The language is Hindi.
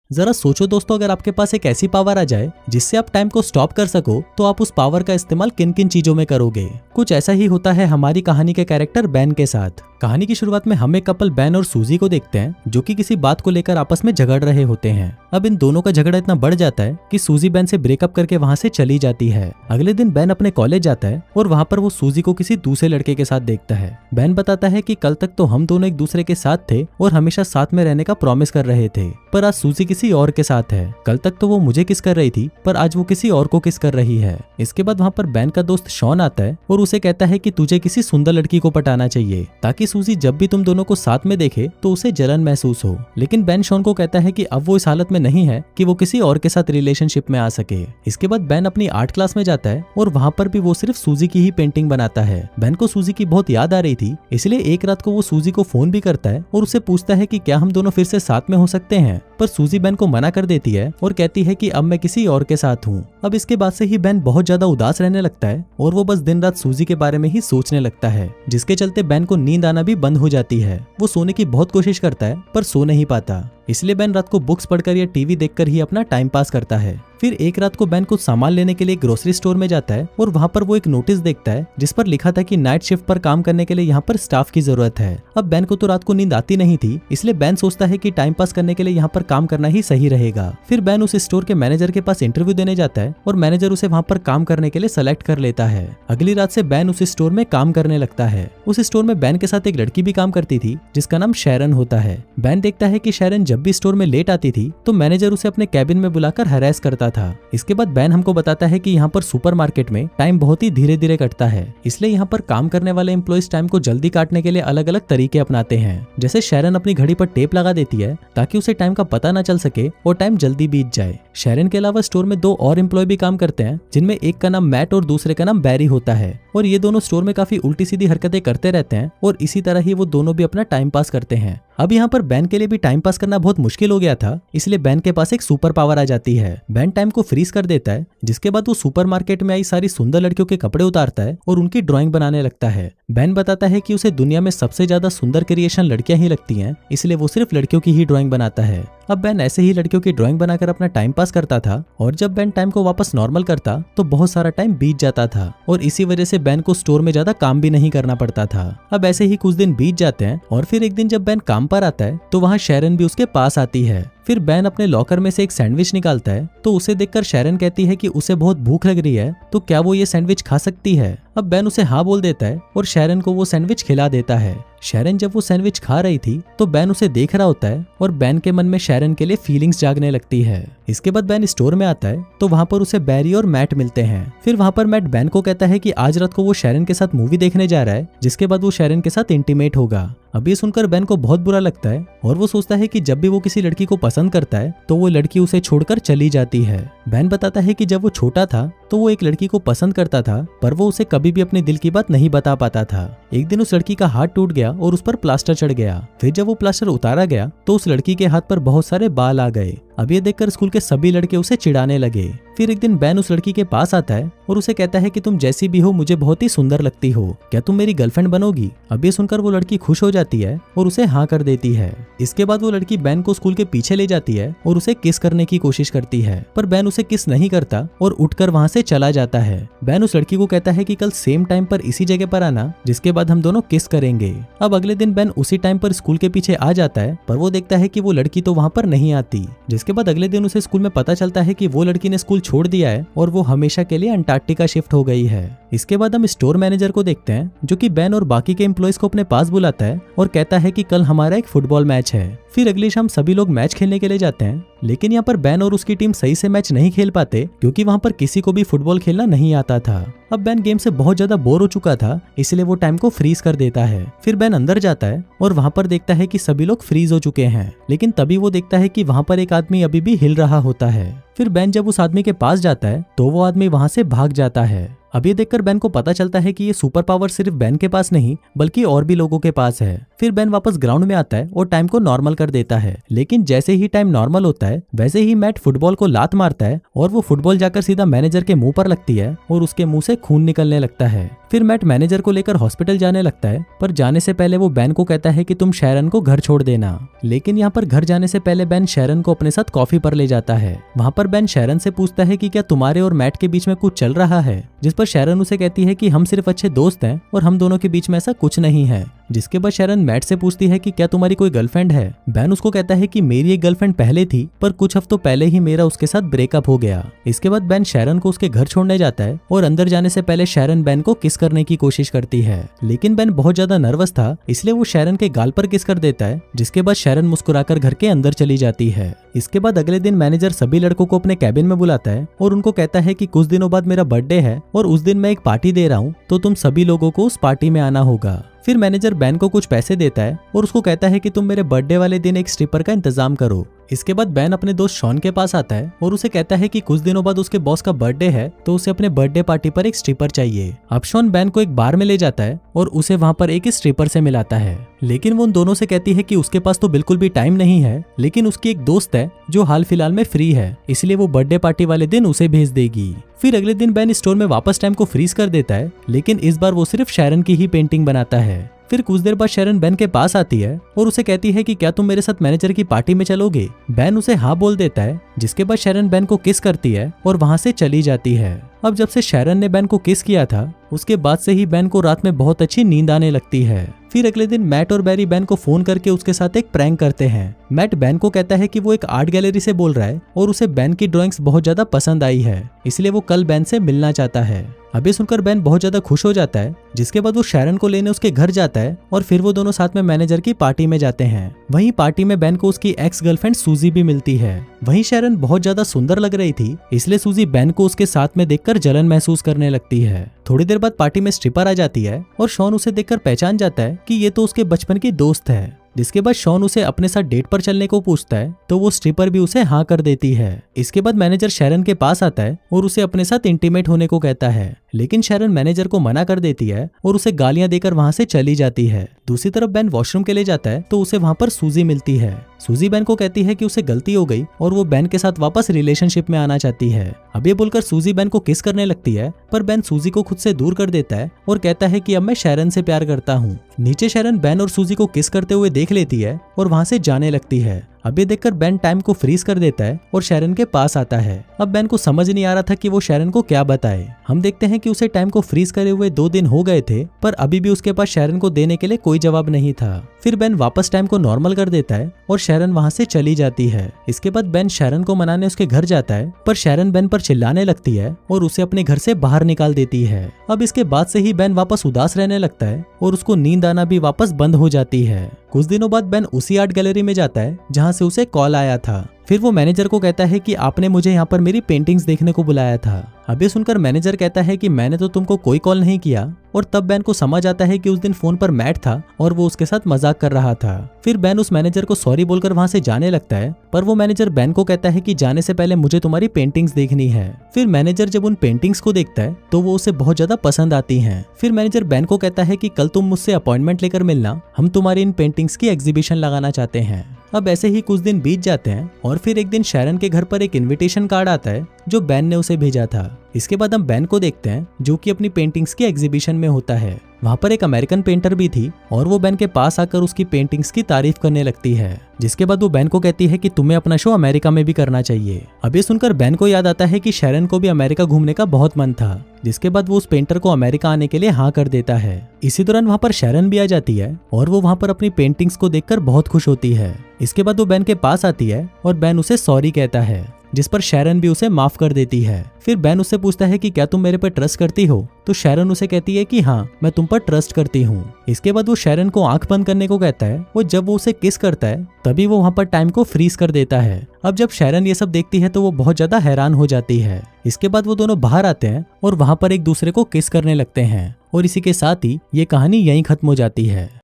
जरा सोचो दोस्तों, अगर आपके पास एक ऐसी पावर आ जाए जिससे आप टाइम को स्टॉप कर सको, तो आप उस पावर का इस्तेमाल किन किन चीजों में करोगे। कुछ ऐसा ही होता है हमारी कहानी के कैरेक्टर बेन के साथ। कहानी की शुरुआत में हम एक कपल बेन और सूजी को देखते हैं, जो कि किसी बात को लेकर आपस में झगड़ रहे होते हैं। अब इन दोनों का झगड़ा इतना बढ़ जाता है कि सूजी बेन से ब्रेकअप करके वहां से चली जाती है। अगले दिन बेन अपने कॉलेज जाता है और वहां पर वो सूजी को किसी दूसरे लड़के के साथ देखता है। बेन बताता है कि कल तक तो हम दोनों एक दूसरे के साथ थे और हमेशा साथ में रहने का प्रॉमिस कर रहे थे, पर आज सूजी किसी और के साथ है। कल तक तो वो मुझे किस कर रही थी, पर आज वो किसी और को किस कर रही है। इसके बाद वहाँ पर बेन का दोस्त शॉन आता है और उसे कहता है कि तुझे किसी सुंदर लड़की को पटाना चाहिए, ताकि सूजी जब भी तुम दोनों को साथ में देखे तो उसे जलन महसूस हो। लेकिन बेन शॉन को कहता है कि अब वो इस हालत में नहीं है कि वो किसी और के साथ रिलेशनशिप में आ सके। इसके बाद बेन अपनी आर्ट क्लास में जाता है और वहाँ पर भी वो सिर्फ सूजी की ही पेंटिंग बनाता है। बेन को सूजी की बहुत याद आ रही थी, इसलिए एक रात को वो सूजी को फोन भी करता है और उससे पूछता है कि क्या हम दोनों फिर से साथ में हो सकते हैं। पर सूजी बेन को मना कर देती है और कहती है कि अब मैं किसी और के साथ हूँ। अब इसके बाद से ही बेन बहुत ज्यादा उदास रहने लगता है और वो बस दिन रात सूजी के बारे में ही सोचने लगता है, जिसके चलते बेन को नींद आना भी बंद हो जाती है। वो सोने की बहुत कोशिश करता है पर सो नहीं पाता, इसलिए बेन रात को बुक्स पढ़कर या टीवी देखकर ही अपना टाइम पास करता है। फिर एक रात को बेन कुछ सामान लेने के लिए ग्रोसरी स्टोर में जाता है और वहाँ पर वो एक नोटिस देखता है जिस पर लिखा था कि नाइट शिफ्ट पर काम करने के लिए यहाँ पर स्टाफ की जरूरत है। अब बेन को तो रात को नींद आती नहीं थी, इसलिए बेन सोचता है कि टाइम पास करने के लिए यहाँ पर काम करना ही सही रहेगा। फिर बेन उस स्टोर के मैनेजर के पास इंटरव्यू देने जाता है और मैनेजर उसे वहाँ पर काम करने के लिए सेलेक्ट कर लेता है। अगली रात से बेन उस स्टोर में काम करने लगता है। उस स्टोर में बेन के साथ एक लड़की भी काम करती थी जिसका नाम शैरन होता है। बेन देखता है कि शैरन जब भी स्टोर में लेट आती थी तो मैनेजर उसे अपने कैबिन में बुलाकर हैरेस करता था। इसके बाद बेन हमको बताता है कि यहाँ पर सुपरमार्केट में टाइम बहुत ही धीरे धीरे कटता है, इसलिए यहाँ पर काम करने वाले एम्प्लॉइज टाइम को जल्दी काटने के लिए अलग अलग तरीके अपनाते हैं। जैसे शैरन अपनी घड़ी पर टेप लगा देती है ताकि उसे टाइम का पता न चल सके और टाइम जल्दी बीत जाए। शैरन के अलावा स्टोर में 2 और एम्प्लॉय भी काम करते हैं, जिनमें एक का नाम मैट और दूसरे का नाम बैरी होता है, और ये दोनों स्टोर में काफी उल्टी सीधी हरकतें करते रहते हैं और इसी तरह ही वो दोनों भी अपना टाइम पास करते हैं। अब यहाँ पर बेन के लिए भी टाइम पास करना बहुत मुश्किल हो गया था, इसलिए बेन के पास एक सुपर पावर आ जाती है। बेन टाइम को फ्रीज कर देता है, जिसके बाद वो सुपरमार्केट में आई सारी सुंदर लड़कियों के कपड़े उतारता है और उनकी ड्राइंग बनाने लगता है। बेन बताता है कि उसे दुनिया में सबसे ज्यादा सुंदर क्रिएशन लड़कियां ही लगती हैं, इसलिए वो सिर्फ लड़कियों की ही ड्राइंग बनाता है। अब बेन ऐसे ही लड़कियों की ड्राइंग बनाकर अपना टाइम पास करता था, और जब बेन टाइम को वापस नॉर्मल करता तो बहुत सारा टाइम बीत जाता था, और इसी वजह से बेन को स्टोर में ज्यादा काम भी नहीं करना पड़ता था। अब ऐसे ही कुछ दिन बीत जाते हैं और फिर एक दिन जब बेन काम पर आता है तो वहाँ शैरन भी उसके पास आती है। फिर बेन अपने लॉकर में से एक सैंडविच निकालता है तो उसे देखकर शैरन कहती है कि उसे बहुत भूख लग रही है, तो क्या वो ये सैंडविच खा सकती है। अब बेन उसे हाँ बोल देता है और शैरन को वो सैंडविच खिला देता है। शैरन जब वो सैंडविच खा रही थी तो बेन उसे देख रहा होता है और बेन के मन में शैरन के लिए फीलिंग्स जागने लगती है। इसके बाद बेन स्टोर में आता है तो वहाँ पर उसे बैरी और मैट मिलते हैं। फिर वहाँ पर मैट बेन को कहता है कि आज रात को वो शैरन के साथ मूवी देखने जा रहा है, जिसके बाद वो शैरन के साथ इंटीमेट होगा। अब ये सुनकर बेन को बहुत बुरा लगता है और वो सोचता है कि जब भी वो किसी लड़की को पसंद करता है तो वो लड़की उसे छोड़कर चली जाती है। बेन बताता है कि जब वो छोटा था तो वो एक लड़की को पसंद करता था, पर वो उसे कभी भी अपने दिल की बात नहीं बता पाता था। एक दिन उस लड़की का हाथ टूट गया और उस पर प्लास्टर चढ़ गया। फिर जब वो प्लास्टर उतारा गया तो उस लड़की के हाथ पर बहुत सारे बाल आ गए। अब ये देखकर स्कूल के सभी लड़के उसे चिढ़ाने लगे। फिर एक दिन बेन उस लड़की के पास आता है और उसे कहता है कि तुम जैसी भी हो मुझे बहुत ही सुंदर लगती हो, क्या तुम मेरी गर्लफ्रेंड बनोगी। अब ये सुनकर वो लड़की खुश हो जाती है और उसे हाँ कर देती है। इसके बाद वो लड़की बेन को स्कूल के पीछे ले जाती है और उसे किस करने की कोशिश करती है, पर बेन उसे किस नहीं करता और उठकर वहाँ से चला जाता है। बेन उस लड़की को कहता है कि कल सेम टाइम पर इसी जगह पर आना, जिसके बाद हम दोनों किस करेंगे। अब अगले दिन बेन उसी टाइम पर स्कूल के पीछे आ जाता है, पर वो देखता है कि वो लड़की तो वहाँ पर नहीं आती। जिसके बाद अगले दिन उसे स्कूल में पता चलता है कि वो लड़की ने स्कूल छोड़ दिया है और वो हमेशा के लिए अंटार्कटिका शिफ्ट हो गई है। इसके बाद हम स्टोर मैनेजर को देखते हैं, जो कि बेन और बाकी के एम्प्लॉइज को अपने पास बुलाता है और कहता है कि कल हमारा एक फुटबॉल मैच है। फिर अगली शाम सभी लोग मैच खेलने के लिए जाते हैं, लेकिन यहाँ पर बेन और उसकी टीम सही से मैच नहीं खेल पाते क्योंकि वहाँ पर किसी को भी फुटबॉल खेलना नहीं आता था। अब बेन गेम से बहुत ज्यादा बोर हो चुका था, इसलिए वो टाइम को फ्रीज कर देता है। फिर बेन अंदर जाता है और वहाँ पर देखता है कि सभी लोग फ्रीज हो चुके हैं, लेकिन तभी वो देखता है कि वहाँ पर एक आदमी अभी भी हिल रहा होता है। फिर बेन जब उस आदमी के पास जाता है तो वो आदमी वहाँ से भाग जाता है। अब ये देखकर बेन को पता चलता है कि ये सुपर पावर सिर्फ बेन के पास नहीं बल्कि और भी लोगों के पास है। फिर बेन वापस ग्राउंड में आता है और टाइम को नॉर्मल कर देता है, लेकिन जैसे ही टाइम नॉर्मल होता है वैसे ही मैट फुटबॉल को लात मारता है और वो फुटबॉल जाकर सीधा मैनेजर के मुंह पर लगती है और उसके मुंह से खून निकलने लगता है। फिर मैट मैनेजर को लेकर हॉस्पिटल जाने लगता है, पर जाने से पहले वो बैन को कहता है कि तुम शैरन को घर छोड़ देना। लेकिन यहाँ पर घर जाने से पहले बैन शैरन को अपने साथ कॉफी पर ले जाता है। वहाँ पर बैन शैरन से पूछता है कि क्या तुम्हारे और मैट के बीच में कुछ चल रहा है, जिस पर शैरन उसे कहती है कि हम सिर्फ अच्छे दोस्त हैं और हम दोनों के बीच में ऐसा कुछ नहीं है। जिसके बाद शैरन मैट से पूछती है कि क्या तुम्हारी कोई गर्लफ्रेंड है। बैन उसको कहता है कि मेरी एक गर्लफ्रेंड पहले थी, पर कुछ हफ्तों पहले ही मेरा उसके साथ ब्रेकअप हो गया। इसके बाद बैन शैरन को उसके घर छोड़ने जाता है और अंदर जाने से पहले शैरन बैन को किस करने की कोशिश करती है, लेकिन बैन बहुत ज्यादा नर्वस था, इसलिए वो शैरन के गाल पर किस कर देता है, जिसके बाद शैरन मुस्कुराकर घर के अंदर चली जाती है। इसके बाद अगले दिन मैनेजर सभी लड़कों को अपने कैबिन में बुलाता है और उनको कहता है कि कुछ दिनों बाद मेरा बर्थडे है और उस दिन मैं एक पार्टी दे रहा हूँ, तो तुम सभी लोगों को उस पार्टी में आना होगा। फिर मैनेजर बैन को कुछ पैसे देता है और उसको कहता है कि तुम मेरे बर्थडे वाले दिन एक स्ट्रिपर का इंतजाम करो। इसके बाद बैन अपने दोस्त शॉन के पास आता है और उसे कहता है कि कुछ दिनों बाद उसके बॉस का बर्थडे है, तो उसे अपने बर्थडे पार्टी पर एक स्ट्रिपर चाहिए। अब शॉन बैन को एक बार में ले जाता है और उसे वहाँ पर एक स्ट्रिपर से मिलाता है, लेकिन वो उन दोनों से कहती है कि उसके पास तो बिल्कुल भी टाइम नहीं है, लेकिन उसकी एक दोस्त है जो हाल फिलहाल में फ्री है, इसलिए वो बर्थडे पार्टी वाले दिन उसे भेज देगी। फिर अगले दिन बैन स्टोर में वापस टाइम को फ्रीज कर देता है, लेकिन इस बार वो सिर्फ शैरन की ही पेंटिंग बनाता है। फिर कुछ देर बाद शैरन बैन के पास आती है और उसे कहती है कि क्या तुम मेरे साथ मैनेजर की पार्टी में चलोगे। बैन उसे हाँ बोल देता है, जिसके बाद शैरन बैन को किस करती है और वहां से चली जाती है। अब जब से शैरन ने बैन को किस किया था, उसके बाद से ही बैन को रात में बहुत अच्छी नींद आने लगती है। फिर अगले दिन मैट और बैरी बैन को फोन करके उसके साथ एक प्रैंक करते हैं। मैट बैन को कहता है कि वो एक आर्ट गैलरी से बोल रहा है और उसे बैन की ड्राइंग्स बहुत ज्यादा पसंद आई है, इसलिए वो कल बैन से मिलना चाहता है। अब ये सुनकर बैन बहुत ज्यादा खुश हो जाता है, जिसके बाद वो शैरन को लेने उसके घर जाता है और फिर वो दोनों साथ में मैनेजर की पार्टी में जाते हैं। वहीं पार्टी में बैन को उसकी एक्स गर्लफ्रेंड सूजी भी मिलती है। वहीं शैरन बहुत ज्यादा सुंदर लग रही थी, इसलिए सूजी बैन को उसके साथ में देखकर जलन महसूस करने लगती है। थोड़ी देर बाद पार्टी में स्ट्रिपर आ जाती है और शॉन उसे देखकर पहचान जाता है कि ये तो उसके बचपन की दोस्त है। जिसके बाद शॉन उसे अपने साथ डेट पर चलने को पूछता है, तो वो स्ट्रिपर भी उसे हाँ कर देती है। इसके बाद मैनेजर शैरन के पास आता है और उसे अपने साथ इंटीमेट होने को कहता है, लेकिन शैरन मैनेजर को मना कर देती है और उसे गालियां देकर वहां से चली जाती है। दूसरी तरफ बैन वॉशरूम के लिए जाता है, तो उसे वहां पर सूजी मिलती है। सूजी बैन को कहती है कि उसे गलती हो गई और वो बैन के साथ वापस रिलेशनशिप में आना चाहती है। अब ये बोलकर सूजी बैन को किस करने लगती है, पर बैन सूजी को खुद से दूर कर देता है और कहता है कि अब मैं शैरन से प्यार करता हूँ। नीचे शैरन बैन और सूजी को किस करते हुए देख लेती है और वहां से जाने लगती है। अब ये देखकर बैन टाइम को फ्रीज कर देता है और शैरन के पास आता है। अब बैन को समझ नहीं आ रहा था कि वो शैरन को क्या बताए। हम देखते हैं कि उसे टाइम को फ्रीज करे हुए 2 दिन हो गए थे, पर अभी भी उसके पास शैरन को देने के लिए कोई जवाब नहीं था। फिर बैन वापस टाइम को नॉर्मल कर देता है और शैरन वहां से चली जाती है। इसके बाद बैन शैरन को मनाने उसके घर जाता है, पर शैरन बैन पर चिल्लाने लगती है और उसे अपने घर से बाहर निकाल देती है। अब इसके बाद से ही बैन वापस उदास रहने लगता है और उसको नींद आना भी वापस बंद हो जाती है। कुछ दिनों बाद बैन उसी आर्ट गैलरी में जाता है जहां से उसे कॉल आया था। फिर वो मैनेजर को कहता है कि आपने मुझे यहाँ पर मेरी पेंटिंग्स देखने को बुलाया था। अब ये सुनकर मैनेजर कहता है कि मैंने तो तुमको कोई कॉल नहीं किया, और तब बैन को समझ आता है कि उस दिन फोन पर मैट था और वो उसके साथ मजाक कर रहा था। फिर बैन उस मैनेजर को सॉरी बोलकर वहां से जाने लगता है, पर वो मैनेजर बैन को कहता है कि जाने से पहले मुझे तुम्हारी पेंटिंग्स देखनी है। फिर मैनेजर जब उन पेंटिंग्स को देखता है तो वो उसे बहुत ज्यादा पसंद आती हैं। फिर मैनेजर बैन को कहता है कि कल तुम मुझसे अपॉइंटमेंट लेकर मिलना, हम तुम्हारी इन पेंटिंग्स की एग्जीबिशन लगाना चाहते हैं। अब ऐसे ही कुछ दिन बीत जाते हैं और फिर एक दिन शैरन के घर पर एक इनविटेशन कार्ड आता है जो बैन ने उसे भेजा था। इसके बाद हम बैन को देखते हैं जो कि अपनी पेंटिंग्स की एग्जीबिशन में होता है। वहाँ पर एक अमेरिकन पेंटर भी थी और वो बैन के पास आकर उसकी पेंटिंग्स की तारीफ करने लगती है। जिसके बाद वो बैन को कहती है कि तुम्हें अपना शो अमेरिका में भी करना चाहिए। अब ये सुनकर बैन को याद आता है कि शैरन को भी अमेरिका घूमने का बहुत मन था। जिसके बाद वो उस पेंटर को अमेरिका आने के लिए हाँ कर देता है। इसी दौरान वहाँ पर शैरन भी आ जाती है और वो वहाँ पर अपनी पेंटिंग्स को देखकर बहुत खुश होती है। इसके बाद वो बैन के पास आती है और बैन उसे सॉरी कहता है, जिस पर शैरन भी उसे माफ कर देती है। फिर बैन उससे पूछता है कि क्या तुम मेरे पर ट्रस्ट करती हो, तो शैरन उसे कहती है कि हाँ, मैं तुम पर ट्रस्ट करती हूँ। इसके बाद वो शैरन को आंख बंद करने को कहता है। वो जब वो उसे किस करता है तभी वो वहाँ पर टाइम को फ्रीज कर देता है। अब जब शैरन ये सब देखती है तो वो बहुत ज्यादा हैरान हो जाती है। इसके बाद वो दोनों बाहर आते हैं और वहाँ पर एक दूसरे को किस करने लगते हैं और इसी के साथ ही ये कहानी यहीं खत्म हो जाती है।